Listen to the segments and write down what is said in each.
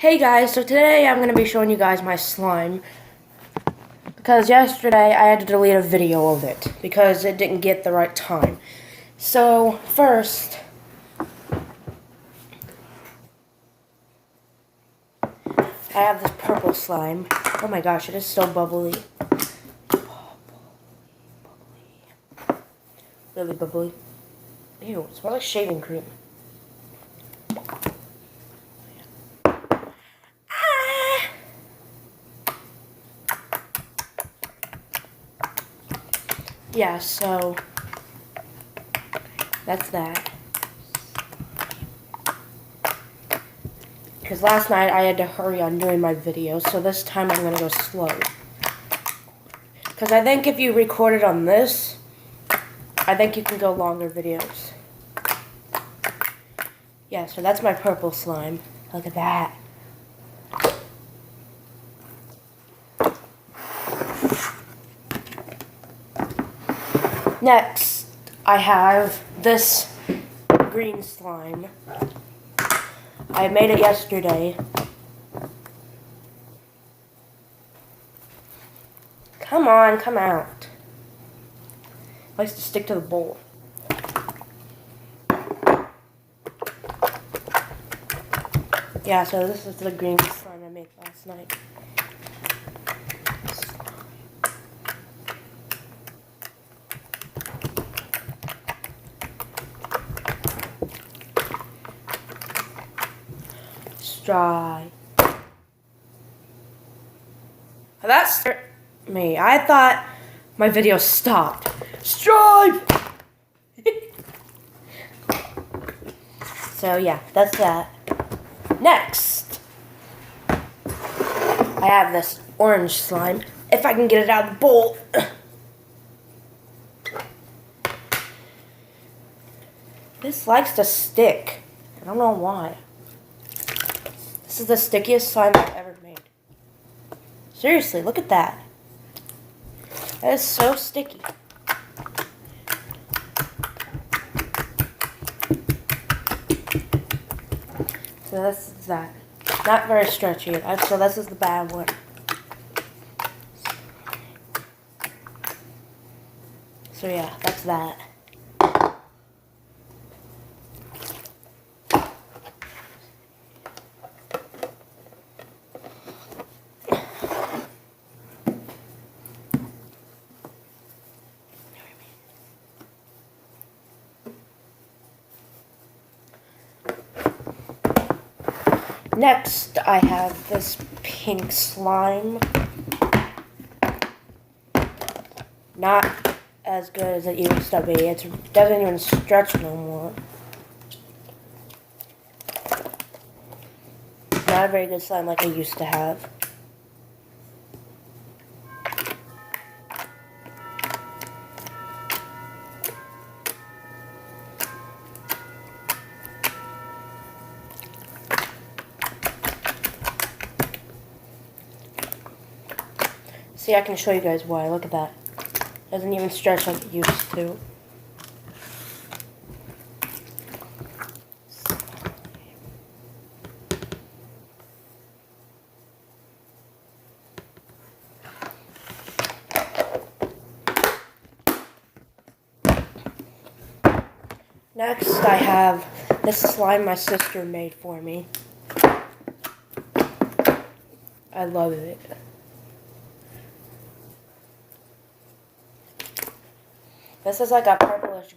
Hey guys, so today I'm going to be showing you guys my slime. Because yesterday I had to delete a video of it. Because it didn't get the right time. So, first, I have this purple slime. Oh my gosh, it is so bubbly. Really bubbly. Ew, it smells like shaving cream. Yeah, so that's that. Because last night I had to hurry on doing my video, so this time I'm going to go slow. Because I think if you record it on this, I think you can go longer videos. Yeah, so that's my purple slime. Look at that. Next, I have this green slime. I made it yesterday. Come on, come out. Likes to stick to the bowl. Yeah, so this is the green slime I made last night. Dry. That's me. I thought my video stopped. Stripe! So yeah, that's that. Next, I have this orange slime. If I can get it out of the bowl. This likes to stick. I don't know why. This is the stickiest slime I've ever made. Seriously, look at that. That is so sticky. So this is that. Not very stretchy. So this is the bad one. So yeah, that's that. Next, I have this pink slime. Not as good as it used to be. It doesn't even stretch no more. Not a very good slime like I used to have. See, I can show you guys why. Look at that. Doesn't even stretch like it used to. Next, I have this slime my sister made for me. I love it. This is like a purplish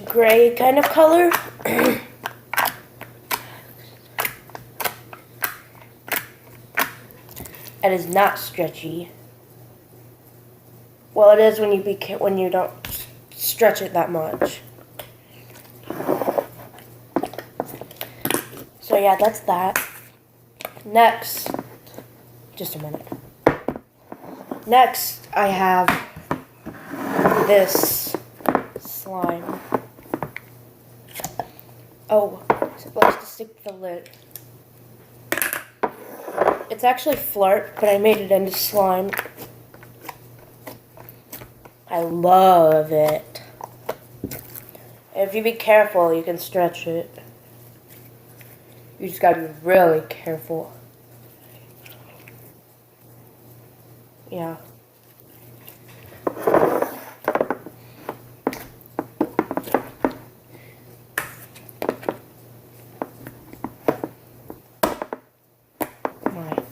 gray kind of color. It is not stretchy. Well, it is when you don't stretch it that much. So yeah, that's that. Next, just a minute. Next, I have this slime. Oh, it likes to stick to the lid. It's actually Flirt, but I made it into slime. I love it. If you be careful, you can stretch it. You just gotta be really careful. Yeah. Right.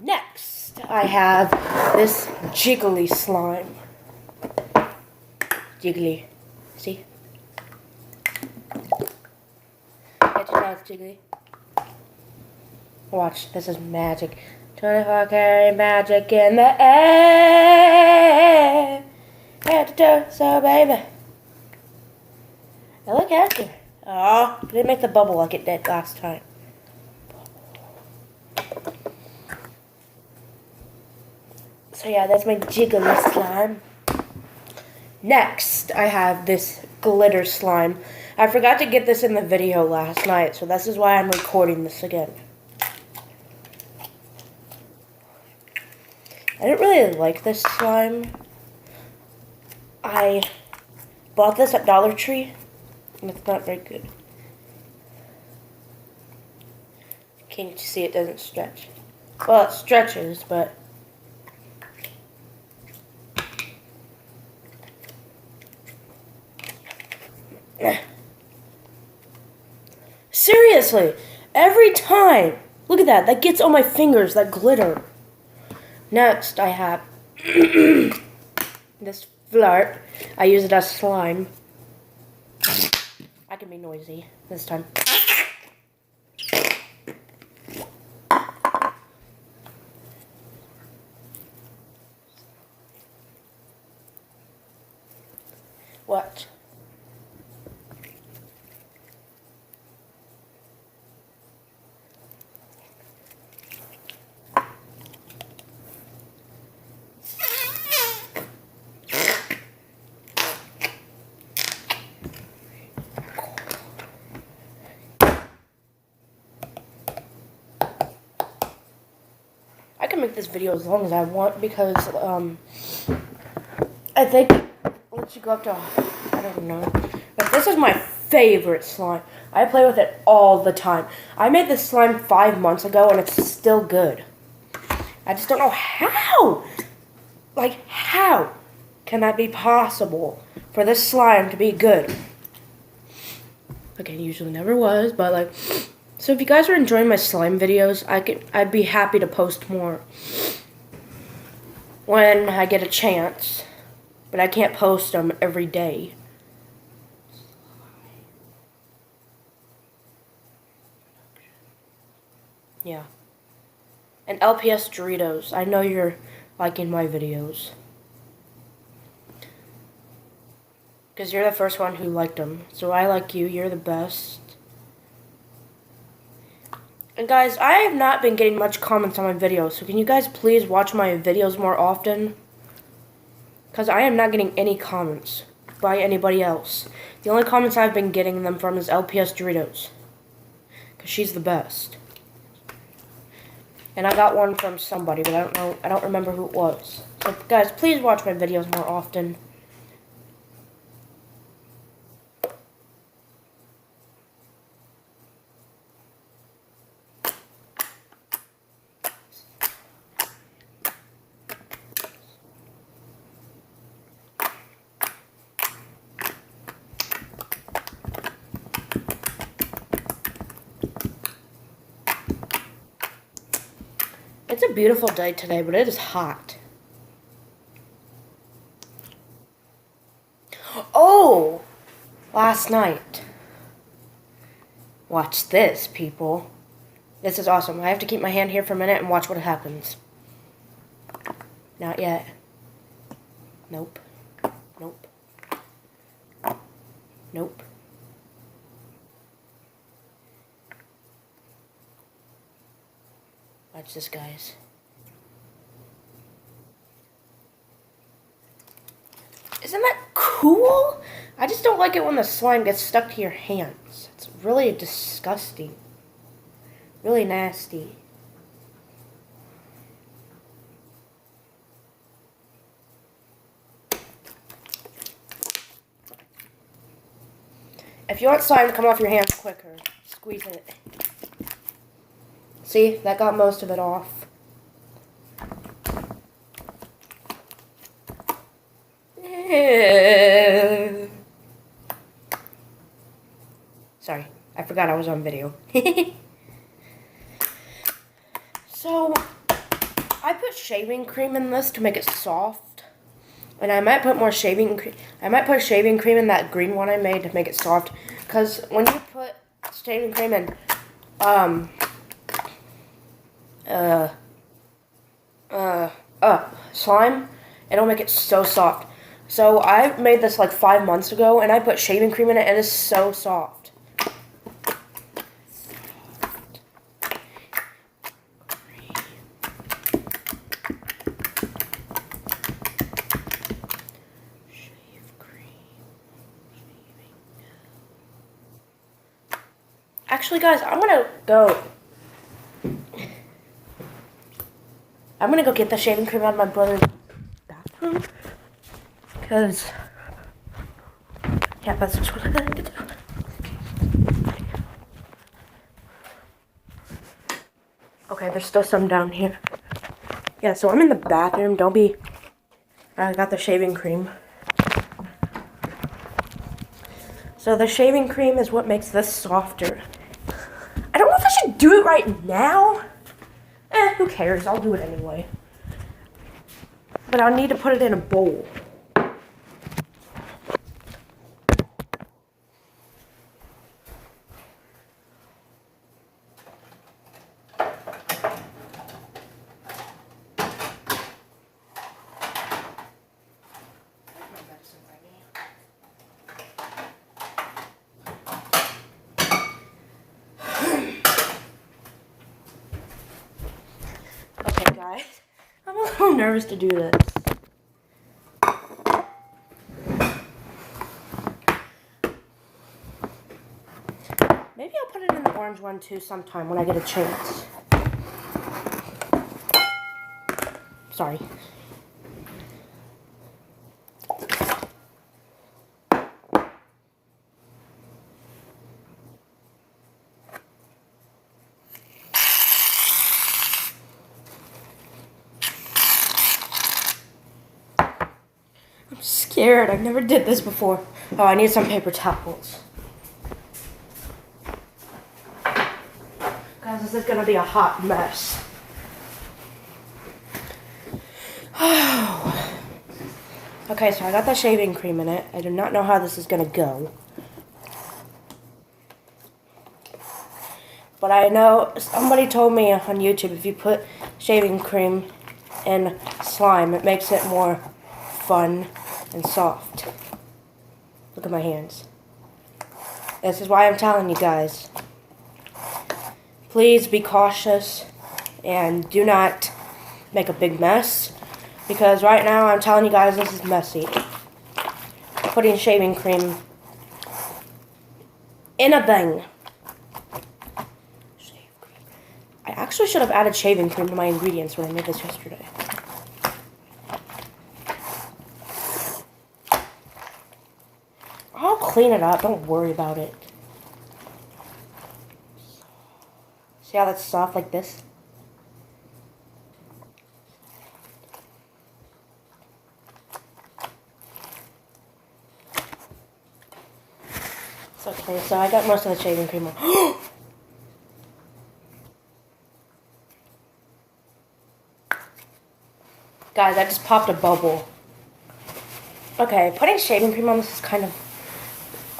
Next, I have this jiggly slime. Jiggly. See? Can't you tell it's jiggly? Watch, this is magic. 24 karat magic in the air. Head to toe, so baby. Now look at you. Oh, it didn't make the bubble like it did last time. So yeah, that's my jiggly slime. Next, I have this glitter slime. I forgot to get this in the video last night, so this is why I'm recording this again. I didn't really like this slime. I bought this at Dollar Tree, and it's not very good. Can't you see it doesn't stretch? Well, it stretches, but... Seriously, every time. Look at that. That gets on my fingers, that glitter. Next, I have this flirt. I use it as slime. I can be noisy this time. What? I can make this video as long as I want because, I think it lets you go up to, I don't know. But this is my favorite slime. I play with it all the time. I made this slime 5 months ago and it's still good. I just don't know how. Like, how can that be possible for this slime to be good? Again, usually never was, but like... So if you guys are enjoying my slime videos, I'd be happy to post more when I get a chance, but I can't post them every day. Yeah. And LPS Doritos, I know you're liking my videos. Because you're the first one who liked them. So I like you, you're the best. And guys, I have not been getting much comments on my videos, so can you guys please watch my videos more often? Because I am not getting any comments by anybody else. The only comments I've been getting them from is LPS Doritos. Because she's the best. And I got one from somebody, but I don't remember who it was. So guys, please watch my videos more often. It's a beautiful day today, but it is hot. Oh! Last night. Watch this, people. This is awesome. I have to keep my hand here for a minute and watch what happens. Not yet. Nope. Nope. Nope. Watch this, guys. Isn't that cool? I just don't like it when the slime gets stuck to your hands. It's really disgusting. Really nasty. If you want slime to come off your hands quicker, squeeze it. See, that got most of it off. Sorry, I forgot I was on video. So, I put shaving cream in this to make it soft. And I might put more shaving cream. I might put shaving cream in that green one I made to make it soft. Because when you put shaving cream in, slime, it'll make it so soft. So I made this like 5 months ago, and I put shaving cream in it, and it's so soft. Actually, guys, I'm gonna go get the shaving cream out of my brother's bathroom. Because, yeah, that's just what I gotta do. Okay, there's still some down here. Yeah, so I'm in the bathroom. Don't be... I got the shaving cream. So the shaving cream is what makes this softer. I don't know if I should do it right now. Who cares? I'll do it anyway. But I'll need to put it in a bowl. Okay, guys. I'm a little nervous to do this. Maybe I'll put it in the orange one too sometime when I get a chance. Sorry. I'm scared. I've never did this before. Oh, I need some paper towels. Guys, this is gonna be a hot mess. Okay, so I got the shaving cream in it. I do not know how this is gonna go. But I know somebody told me on YouTube if you put shaving cream in slime, it makes it more fun and soft. Look at my hands. This is why I'm telling you guys. Please be cautious and do not make a big mess. Because right now I'm telling you guys this is messy. Putting shaving cream in a thing. I actually should have added shaving cream to my ingredients when I made this yesterday. I'll clean it up. Don't worry about it. See how that's soft like this? It's okay. So I got most of the shaving cream on. Guys, I just popped a bubble. Okay, putting shaving cream on this is kind of...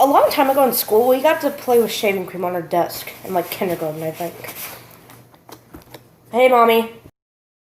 A long time ago in school, we got to play with shaving cream on our desk in, like, kindergarten, I think. Hey, Mommy.